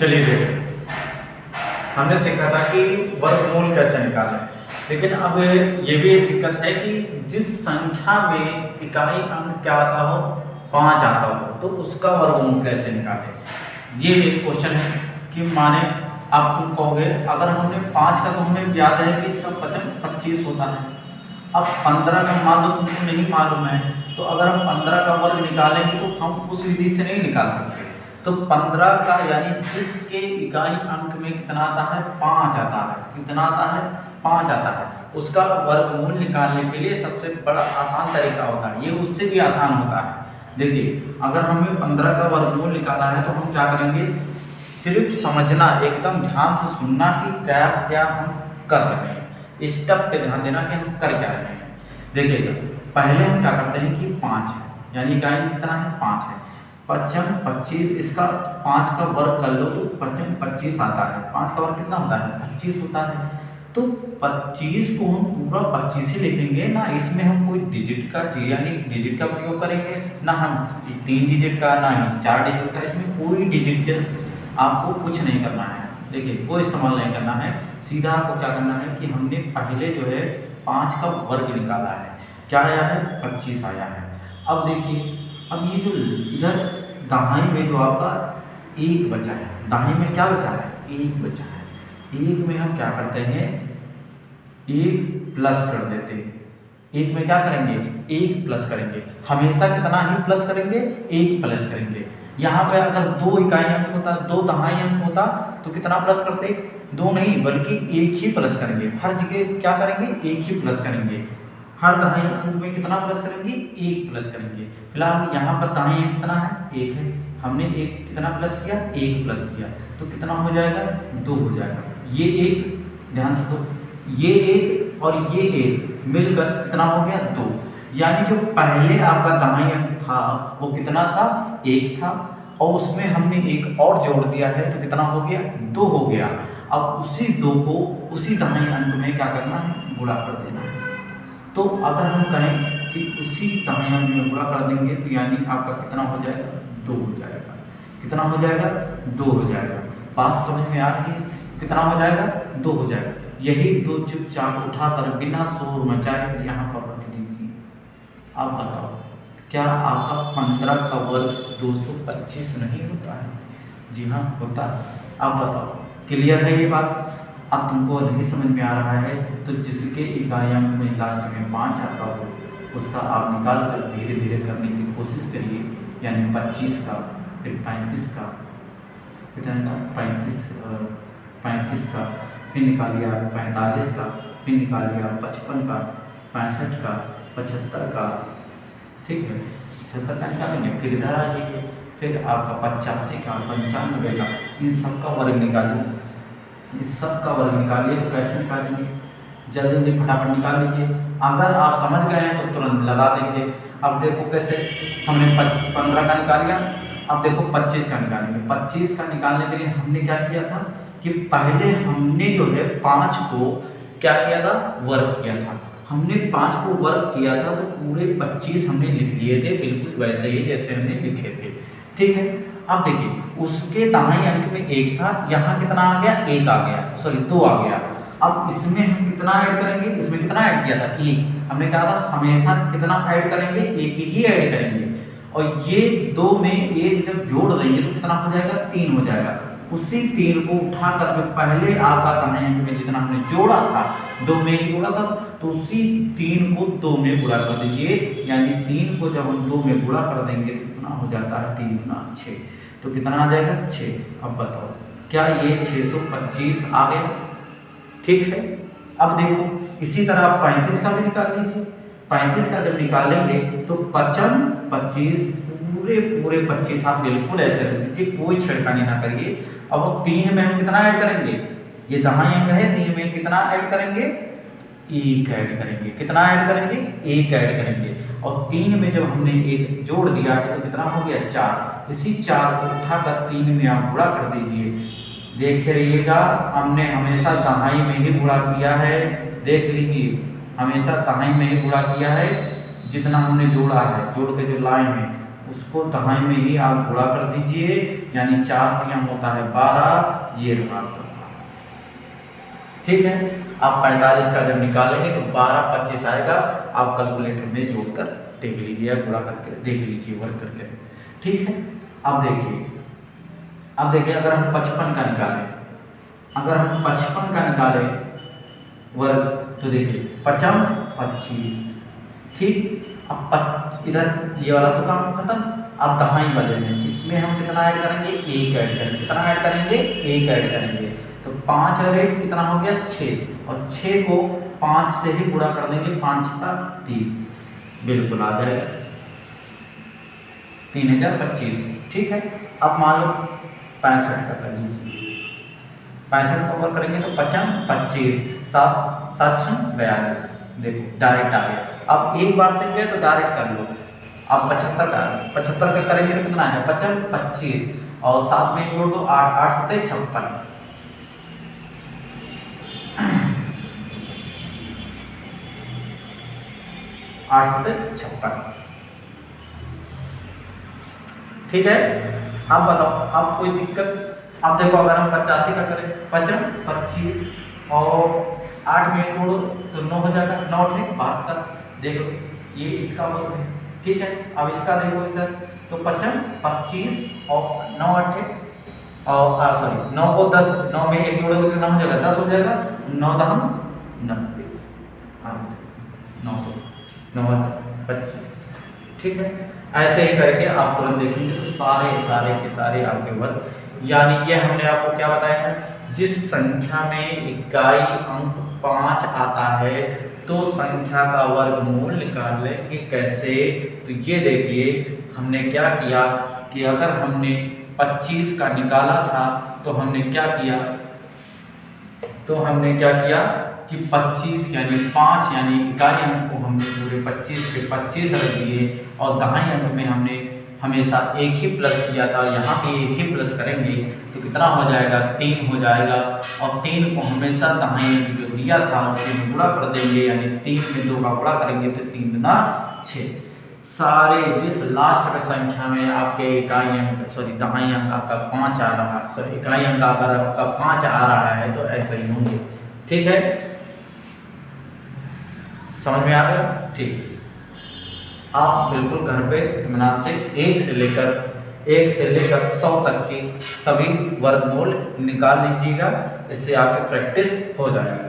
चलिए देखें, हमने सीखा था कि वर्गमूल कैसे निकालें, लेकिन अब ये भी एक दिक्कत है कि जिस संख्या में इकाई अंक क्या आता हो 5 आता हो तो उसका वर्गमूल कैसे निकालें। ये एक क्वेश्चन है कि माने आप तुम कहोगे अगर हमने 5 का तो हमें याद है कि इसका वजन 25 होता है, अब 15 का मान लो तुमको नहीं मालूम है, तो अगर हम 15 का वर्ग निकालेंगे तो हम उस विधि से नहीं निकाल सकते। तो 15 का यानी जिसके इकाई अंक में कितना आता है 5 आता है, कितना आता है 5 आता है, उसका वर्गमूल निकालने के लिए सबसे बड़ा आसान तरीका होता है, ये उससे भी आसान होता है। देखिए अगर हमें 15 का वर्गमूल निकालना है तो हम क्या करेंगे, सिर्फ समझना, एकदम ध्यान से सुनना कि क्या क्या हम कर रहे हैं, स्टेप पे ध्यान देना कि हम कर क्या रहे हैं। देखिएगा पहले हम क्या करते हैं कि 5 है यानी इकाई कितना है 5 है, 55 25, इसका 5 का वर्ग कर लो तो 55 25 आता है, 5 का वर्ग कितना होता है 25 होता है। तो 25 को हम पूरा 25 ही लिखेंगे ना, इसमें हम कोई डिजिट का यानी डिजिट का प्रयोग करेंगे ना, हम 3 डिजिट का ना ही 4 डिजिट का, इसमें कोई डिजिट के आपको कुछ नहीं करना है। देखिए कोई इस्तेमाल नहीं करना है, सीधा आपको क्या करना है कि हमने पहले जो है 5 का वर्ग निकाला है, क्या आया है 25 आया है। अब देखिए अब ये जो इधर दाहिने में जो आपका 1 बचा है, दाहिने में क्या बचा है 1 बचा है, 1 में हम क्या करते हैं 1 प्लस कर देते हैं, 1 में क्या करेंगे 1 प्लस करेंगे, हमेशा कितना ही प्लस करेंगे 1 प्लस करेंगे। यहाँ पे अगर 2 इकाई अंक होता, 2 दहाई अंक होता तो कितना प्लस करते 2 नहीं बल्कि 1 ही प्लस करेंगे, हर जगह क्या करेंगे 1 ही प्लस करेंगे, हर दहाई अंक में कितना प्लस करेंगे 1 प्लस करेंगे। फिलहाल यहाँ पर दहाई अंक कितना है 1 है, हमने 1 कितना प्लस किया 1 प्लस किया तो कितना हो जाएगा 2 हो जाएगा। ये 1 ध्यान से दो, ये 1 और ये 1 मिलकर कितना हो गया 2, यानी जो पहले आपका दहाई अंक था वो कितना था 1 था और उसमें हमने 1 और जोड़ दिया है तो कितना हो गया 2 हो गया। अब उसी 2 को उसी दहाई अंक में क्या करना है गुणा कर देना है। तो अगर हम कहें कि उसी दहाई अंक में गुणा कर देंगे तो यानी आपका कितना हो जाएगा 2 हो जाएगा, कितना हो जाएगा 2 हो जाएगा। बात समझ में आ रही है, कितना हो जाएगा 2 हो जाएगा। यही 2 चुपचाप उठाकर बिना शोर मचाए यहाँ पर रख दीजिए। अब बताओ क्या आपका 15 का वर्ग 225 नहीं होता है? जी हाँ होता है। अब बताओ क्लियर है ये बात? अब तुमको नहीं समझ में आ रहा है तो जिसके इकाई अंक में लास्ट में 5 आता हो उसका आप निकाल कर धीरे धीरे करने की कोशिश करिए, यानी 25 का, फिर 35 का, कितना का 35 का, फिर निकालिए आप 45 का, फिर निकालिए आप 55 का, 65 का, 75 का, ठीक है 76 का निकालेंगे, फिर इधर आ जाइए, फिर आपका 85 का, 95 का, इन सब का वर्ग निकालिए, इस सब का वर्ग निकालिए। तो कैसे निकालेंगे जल्दी जल्दी फटाफट निकाल लीजिए। अगर आप समझ गए हैं तो तुरंत लगा देंगे। अब देखो कैसे, हमने 15 का निकाल लिया, अब देखो 25 का निकालेंगे। 25 का निकालने के लिए हमने क्या किया था कि पहले हमने जो है 5 को क्या किया था वर्ग किया था, हमने 5 को वर्ग किया था तो पूरे 25 हमने लिख लिए थे, बिल्कुल वैसे ही जैसे हमने लिखे थे, ठीक है। अब देखिए उसके दाहिने अंक में 1 था, यहाँ कितना आ गया 1 आ गया, सॉरी 2 आ गया। अब इसमें हम कितना ऐड करेंगे, इसमें कितना ऐड किया था 1, हमने कहा था हमेशा कितना ऐड करेंगे 1 ही ऐड करेंगे, और ये 2 में 1 जब जोड़ देंगे तो कितना हो जाएगा 3 हो जाएगा। उसी 3 को उठाकर जो पहले आपका दाहिने अंक में जितना हमने जोड़ा था 2 में ही जोड़ा था तो उसी 3 को 2 में गुणा कर दीजिए, यानी 3 को जब हम 2 में गुणा कर देंगे तो कितना हो जाता है 3 गुना 6, तो कितना आ जाएगा 6। अब बताओ क्या ये 625 आ गया, ठीक है। अब देखो इसी तरह आप 35 का भी निकाल लीजिए। 35 का जब निकालेंगे तो 55 25 पूरे 25 आप बिल्कुल ऐसे रख दीजिए, कोई छेड़खानी ना करिए। अब 3 में हम कितना ऐड करेंगे, ये दहाई अंक है, 3 में कितना ऐड करेंगे 1 ऐड करेंगे, कितना ऐड करेंगे 1 ऐड करेंगे, और 3 में जब हमने 1 जोड़ दिया है तो कितना हो गया 4। इसी 4 को उठाकर 3 में आप गुणा कर दीजिए। देख रहिएगा हमने हमेशा दहाई में ही गुणा किया है, देख लीजिए हमेशा दहाई में ही गुणा किया है, जितना हमने जोड़ा है जोड़ के जो लाए हैं उसको दहाई में ही आप गुणा कर दीजिए, यानी 4 तियां होता है 12, ये रहा आपका। ठीक है, आप 45 का जब निकालेंगे तो 12 25 आएगा, आप कैलकुलेटर में जोड़कर देख लीजिए या गुणा करके देख लीजिए वर्क करके। ठीक है, अब देखिए अगर हम 55 का निकालें, अगर हम 55 का निकालें वर्ग तो देखिए 55 25, ठीक। अब इधर ये वाला तो काम खत्म, अब दहाई वाले में इसमें हम कितना ऐड करेंगे, 1 ऐड करेंगे। कितना ऐड करेंगे, 1 ऐड करेंगे। तो 5 और 1 कितना हो गया 6, और 6 को 5 से ही गुणा कर देंगे, 5 का 30, बिल्कुल आ जाएगा 3025। ठीक है, अब मान लो 65 का कर लीजिए, 65 का वर्क करेंगे तो 55 25 7 7 42, देखो डायरेक्ट आ गया। अब एक बार से गए तो डायरेक्ट कर लो। अब 75 का करेंगे तो कितना है 55 25 और 7 में जोड़ दो 8 8 7 56, 8 7 56। ठीक है, अब बताओ अब कोई दिक्कत। अब देखो अगर हम 85 का करें 55 25 और 8 में जोड़ो तो 9 हो जाएगा, 9 है 72। देखो ये इसका वर्ग है। ठीक है, अब इसका देखो इधर तो 55 25 और 9 8 है, और सॉरी 9 को 10, 9 में 1 जोड़ोगे तो कितना हो जाएगा 10 हो जाएगा, 9 10 90, हाँ 925। ठीक है, ऐसे ही करके आप तुरंत देखेंगे तो सारे के सारे आपके वर्ग, यानी ये हमने आपको क्या बताया है, जिस संख्या में इकाई अंक 5 आता है तो संख्या का वर्गमूल निकालेंगे कैसे। तो ये देखिए हमने क्या किया कि अगर हमने 25 का निकाला था तो हमने क्या किया कि 25 यानी 5 यानी इकाई अंक को हमने पूरे 25 के 25 रख दिए, और दहाई अंक में हमने हमेशा एक ही प्लस किया था, यहाँ पे एक ही प्लस करेंगे तो कितना हो जाएगा 3 हो जाएगा, और 3 को हमेशा दहाई अंक जो दिया था उसे गुणा कर देंगे, यानी 3 में 2 का गुणा करेंगे तो 3 गुना 6। सारे जिस लास्ट में संख्या में आपके इकाई अंक सॉरी दहाई अंक आपका 5 आ रहा है, सॉरी इकाई अंक अगर आपका 5 आ रहा है तो ऐसे ही होंगे। ठीक है, समझ में आ गया। ठीक, आप बिल्कुल घर पे इत्मीनान से 1 से लेकर 100 तक के सभी वर्गमूल निकाल लीजिएगा, इससे आपकी प्रैक्टिस हो जाएगी।